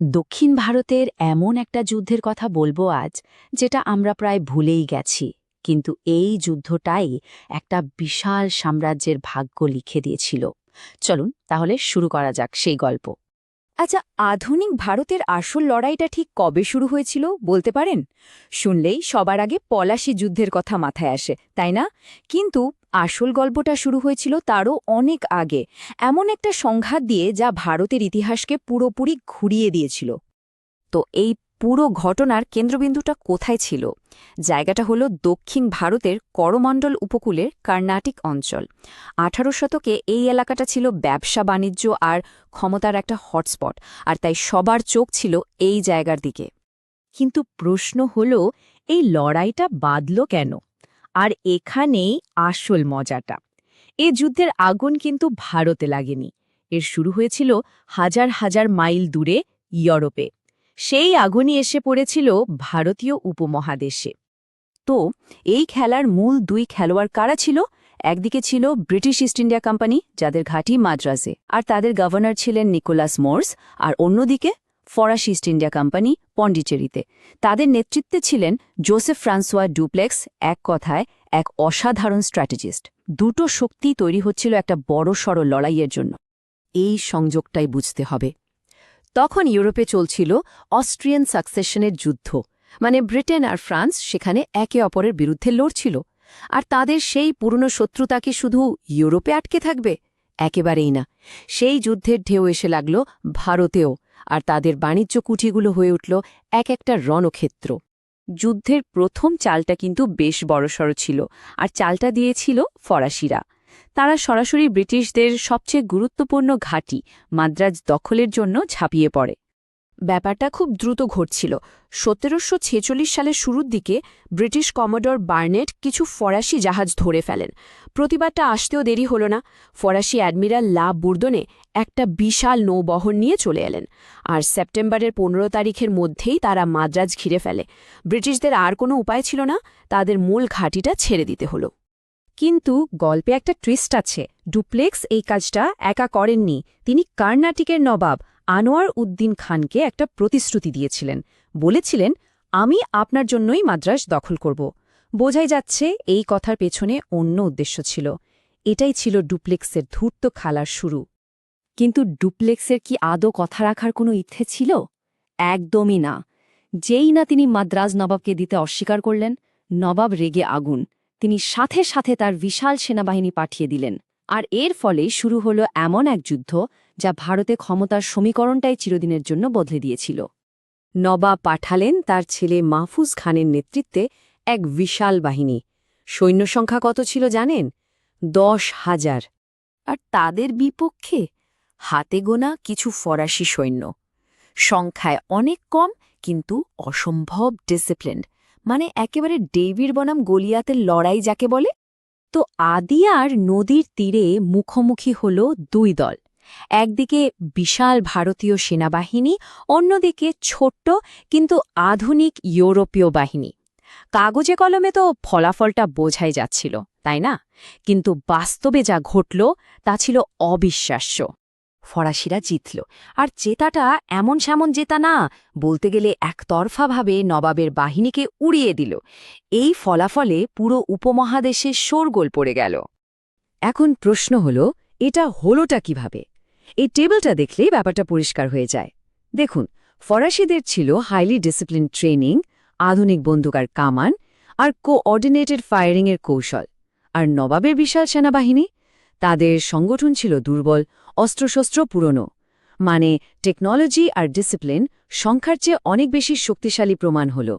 দক্ষিণ ভারতের এমন একটা যুদ্ধের কথা বলবো আজ, যেটা আমরা প্রায় ভুলেই গেছি। কিন্তু এই যুদ্ধটাই একটা বিশাল সাম্রাজ্যের ভাগ্য লিখে দিয়েছিল। চলুন তাহলে শুরু করা যাক সেই গল্প। আচ্ছা, আধুনিক ভারতের আসল লড়াইটা ঠিক কবে শুরু হয়েছিল বলতে পারেন? শুনলেই সবার আগে পলাশী যুদ্ধের কথা মাথায় আসে, তাই না? কিন্তু আসল গল্পটা শুরু হয়েছিল তারও অনেক আগে, এমন একটা সংঘাত দিয়ে যা ভারতের ইতিহাসকে পুরোপুরি ঘুরিয়ে দিয়েছিল। তো এই পুরো ঘটনার কেন্দ্রবিন্দুটা কোথায় ছিল? জায়গাটা হলো দক্ষিণ ভারতের করমণ্ডল উপকূলের কর্ণাটিক অঞ্চল। ১৮ শতকে এই এলাকাটা ছিল ব্যবসা বাণিজ্য আর ক্ষমতার একটা হটস্পট, আর তাই সবার চোখ ছিল এই জায়গার দিকে। কিন্তু প্রশ্ন হলো, এই লড়াইটা বাঁধল কেন? আর এখানেই আসল মজাটা। এ যুদ্ধের আগুন কিন্তু ভারতে লাগেনি। এর শুরু হয়েছিল হাজার হাজার মাইল দূরে, ইউরোপে। সেই আগুনই এসে পড়েছিল ভারতীয় উপমহাদেশে। তো এই খেলার মূল দুই খেলোয়াড় কারা ছিল? একদিকে ছিল ব্রিটিশ ইস্ট ইন্ডিয়া কোম্পানি, যাদের ঘাঁটি মাদ্রাজে, আর তাদের গভর্নর ছিলেন নিকোলাস মোর্স। আর অন্যদিকে ফরাসি ইস্ট ইন্ডিয়া কোম্পানি, পন্ডিচেরিতে। তাদের নেতৃত্বে ছিলেন জোসেফ ফ্রান্সোয়া ডুপ্লেক্স, এক কথায় এক অসাধারণ স্ট্র্যাটেজিস্ট। দুটো শক্তি তৈরি হচ্ছিল একটা বড়সড় লড়াইয়ের জন্য। এই সংযোগটাই বুঝতে হবে। তখন ইউরোপে চলছিল অস্ট্রিয়ান সাকসেশনের যুদ্ধ, মানে ব্রিটেন আর ফ্রান্স সেখানে একে অপরের বিরুদ্ধে লড়ছিল। আর তাদের সেই পুরনো শত্রুতা কি শুধু ইউরোপে আটকে থাকবে? একেবারেই না। সেই যুদ্ধের ঢেউ এসে লাগল ভারতেও, আর তাদের বাণিজ্য কুঠিগুলো হয়ে উঠল এক একটা রণক্ষেত্র। যুদ্ধের প্রথম চালটা কিন্তু বেশ বড়সড় ছিল, আর চালটা দিয়েছিল ফরাসিরা। তারা সরাসরি ব্রিটিশদের সবচেয়ে গুরুত্বপূর্ণ ঘাঁটি মাদ্রাজ দখলের জন্য ঝাঁপিয়ে পড়ে। ব্যাপারটা খুব দ্রুত ঘটছিল। ১৭৪৬ সালের শুরুর দিকে ব্রিটিশ কমোডর বার্নেট কিছু ফরাসি জাহাজ ধরে ফেলেন। প্রতিবাদটা আসতেও দেরি হল না। ফরাসি অ্যাডমিরাল লা বুর্দনে একটা বিশাল নৌবহর নিয়ে চলে এলেন, আর সেপ্টেম্বরের ১৫ তারিখের মধ্যেই তারা মাদ্রাজ ঘিরে ফেলে। ব্রিটিশদের আর কোনো উপায় ছিল না, তাদের মূল ঘাঁটিটা ছেড়ে দিতে হলো। কিন্তু গল্পে একটা টুইস্ট আছে। ডুপ্লেক্স এই কাজটা একা করেননি। তিনি কর্ণাটিকের নবাব আনোয়ার উদ্দিন খানকে একটা প্রতিশ্রুতি দিয়েছিলেন। বলেছিলেন, আমি আপনার জন্যই মাদ্রাজ দখল করব। বোঝাই যাচ্ছে এই কথার পেছনে অন্য উদ্দেশ্য ছিল। এটাই ছিল ডুপ্লেক্সের ধূর্ত খেলার শুরু। কিন্তু ডুপ্লেক্সের কি আদৌ কথা রাখার কোনো ইচ্ছে ছিল? একদমই না। যেই না তিনি মাদ্রাজ নবাবকে দিতে অস্বীকার করলেন, নবাব রেগে আগুন। তিনি সাথে সাথে তার বিশাল সেনাবাহিনী পাঠিয়ে দিলেন। আর এর ফলে শুরু হলো এমন এক যুদ্ধ যা ভারতে ক্ষমতার সমীকরণটাই চিরদিনের জন্য বদলে দিয়েছিল। নবাব পাঠালেন তার ছেলে মাহফুজ খানের নেতৃত্বে এক বিশাল বাহিনী। সৈন্য সংখ্যা কত ছিল জানেন? ১০,০০০। আর তাদের বিপক্ষে হাতে গোনা কিছু ফরাসি সৈন্য। সংখ্যায় অনেক কম, কিন্তু অসম্ভব ডিসিপ্লিনড। মানে একেবারে ডেভিড বনাম গলিয়াতের লড়াই যাকে বলে। তো আদিয়ার নদীর তীরে মুখোমুখি হল দুই দল। একদিকে বিশাল ভারতীয় সেনাবাহিনী, অন্যদিকে ছোট্ট কিন্তু আধুনিক ইউরোপীয় বাহিনী। কাগজে কলমে তো ফলাফলটা বোঝাই যাচ্ছিল, তাই না? কিন্তু বাস্তবে যা ঘটল তা ছিল অবিশ্বাস্য। ফরাসিরা জিতল, আর জেতাটা এমন সেমন জেতা না, বলতে গেলে একতরফাভাবে নবাবের বাহিনীকে উড়িয়ে দিল। এই ফলাফলে পুরো উপমহাদেশে শোরগোল পড়ে গেল। এখন প্রশ্ন হল, এটা হলোটা কিভাবে? এই টেবিলটা দেখলেই ব্যাপারটা পরিষ্কার হয়ে যায়। দেখুন, ফরাসিদের ছিল হাইলি ডিসিপ্লিন ট্রেনিং, আধুনিক বন্দুক আর কামান, আর কোঅর্ডিনেটেড ফায়ারিংয়ের কৌশল। আর নবাবের বিশাল সেনাবাহিনী, তাদের সংগঠন ছিল দুর্বল, অস্ত্রশস্ত্র পুরনো। মানে টেকনোলজি আর ডিসিপ্লিন সংখ্যার চেয়ে অনেক বেশি শক্তিশালী প্রমাণ হল।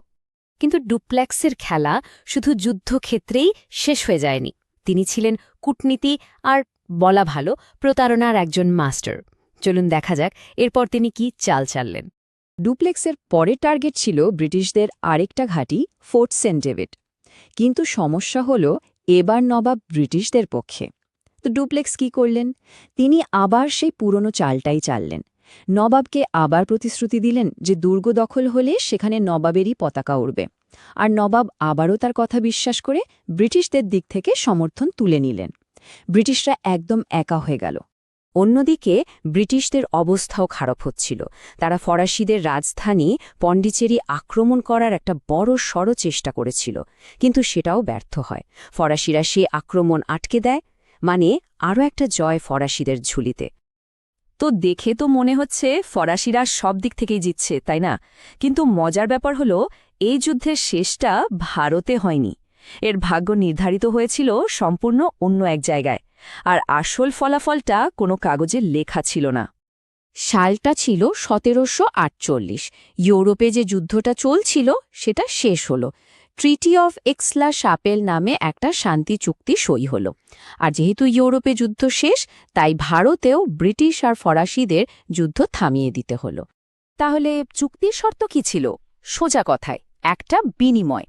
কিন্তু ডুপ্লেক্সের খেলা শুধু যুদ্ধক্ষেত্রেই শেষ হয়ে যায়নি। তিনি ছিলেন কূটনীতি আর বলা ভালো প্রতারণার একজন মাস্টার। চলুন দেখা যাক এরপর তিনি কি চাল চাললেন। ডুপ্লেক্সের পরের টার্গেট ছিল ব্রিটিশদের আরেকটা ঘাঁটি, ফোর্ট সেন্ট ডেভিড। কিন্তু সমস্যা হল, এবার নবাব ব্রিটিশদের পক্ষে। তো ডুপ্লেক্স কি করলেন? তিনি আবার সেই পুরনো চালটাই চাললেন। নবাবকে আবার প্রতিশ্রুতি দিলেন যে দুর্গ দখল হলে সেখানে নবাবেরই পতাকা উড়বে। আর নবাব আবারও তার কথা বিশ্বাস করে ব্রিটিশদের দিক থেকে সমর্থন তুলে নিলেন। ব্রিটিশরা একদম একা হয়ে গেল। অন্যদিকে ব্রিটিশদের অবস্থাও খারাপ হচ্ছিল। তারা ফরাসিদের রাজধানী পন্ডিচেরি আক্রমণ করার একটা বড় সড় চেষ্টা করেছিল, কিন্তু সেটাও ব্যর্থ হয়। ফরাসিরা সে আক্রমণ আটকে দেয়, মানে আরও একটা জয় ফরাসিদের ঝুলিতে। তো দেখে তো মনে হচ্ছে ফরাসিরা সব দিক থেকেই জিতছে, তাই না? কিন্তু মজার ব্যাপার হলো এই যুদ্ধের শেষটা ভারতে হয়নি। এর ভাগ্য নির্ধারিত হয়েছিল সম্পূর্ণ অন্য এক জায়গায়, আর আসল ফলাফলটা কোনো কাগজে লেখা ছিল না। সালটা ছিল ১৭৪৮। ইউরোপে যে যুদ্ধটা চলছিল সেটা শেষ হলো। ট্রিটি অফ এক্সলা-শাপেল নামে একটা শান্তি চুক্তি সই হল। আর যেহেতু ইউরোপে যুদ্ধ শেষ, তাই ভারতেও ব্রিটিশ আর ফরাসিদের যুদ্ধ থামিয়ে দিতে হল। তাহলে চুক্তির শর্ত কি ছিল? সোজা কথায় একটা বিনিময়।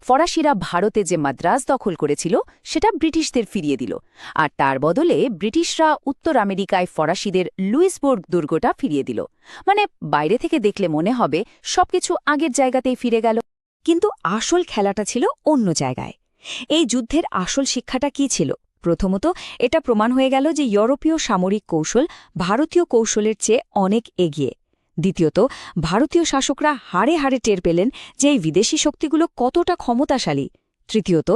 ফরাসিরা ভারতে যে মাদ্রাজ দখল করেছিল সেটা ব্রিটিশদের ফিরিয়ে দিল, আর তার বদলে ব্রিটিশরা উত্তর আমেরিকায় ফরাসিদের লুইসবোর্গ দুর্গটা ফিরিয়ে দিল। মানে বাইরে থেকে দেখলে মনে হবে সবকিছু আগের জায়গাতেই ফিরে গেল, কিন্তু আসল খেলাটা ছিল অন্য জায়গায়। এই যুদ্ধের আসল শিক্ষাটা কি ছিল? প্রথমত, এটা প্রমাণ হয়ে গেল যে ইউরোপীয় সামরিক কৌশল ভারতীয় কৌশলের চেয়ে অনেক এগিয়ে। দ্বিতীয়ত, ভারতীয় শাসকরা হাড়ে হাড়ে টের পেলেন যে এই বিদেশি শক্তিগুলো কতটা ক্ষমতাশালী। তৃতীয়ত,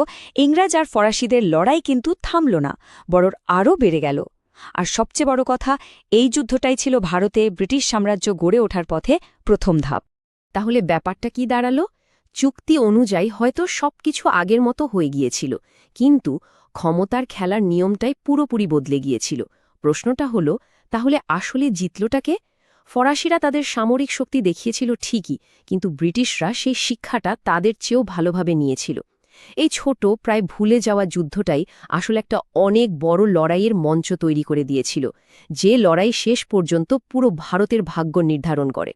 ইংরেজ আর ফরাসিদের লড়াই কিন্তু থামল না, বরং আরও বেড়ে গেল। আর সবচেয়ে বড় কথা, এই যুদ্ধটাই ছিল ভারতে ব্রিটিশ সাম্রাজ্য গড়ে ওঠার পথে প্রথম ধাপ। তাহলে ব্যাপারটা কি দাঁড়ালো? চুক্তি অনুযায়ী হয়তো সবকিছু আগের মতো হয়ে গিয়েছিল, কিন্তু ক্ষমতার খেলার নিয়মটাই পুরোপুরি বদলে গিয়েছিল। প্রশ্নটা হলো, তাহলে আসলে জিতলটাকে? ফরাসিরা তাদের সামরিক শক্তি দেখিয়েছিল ঠিকই, কিন্তু ব্রিটিশরা সেই শিক্ষাটা তাদের চেয়েও ভালোভাবে নিয়েছিল। এই ছোট, প্রায় ভুলে যাওয়া যুদ্ধটাই আসলে একটা অনেক বড় লড়াইয়ের মঞ্চ তৈরি করে দিয়েছিল, যে লড়াই শেষ পর্যন্ত পুরো ভারতের ভাগ্য নির্ধারণ করে।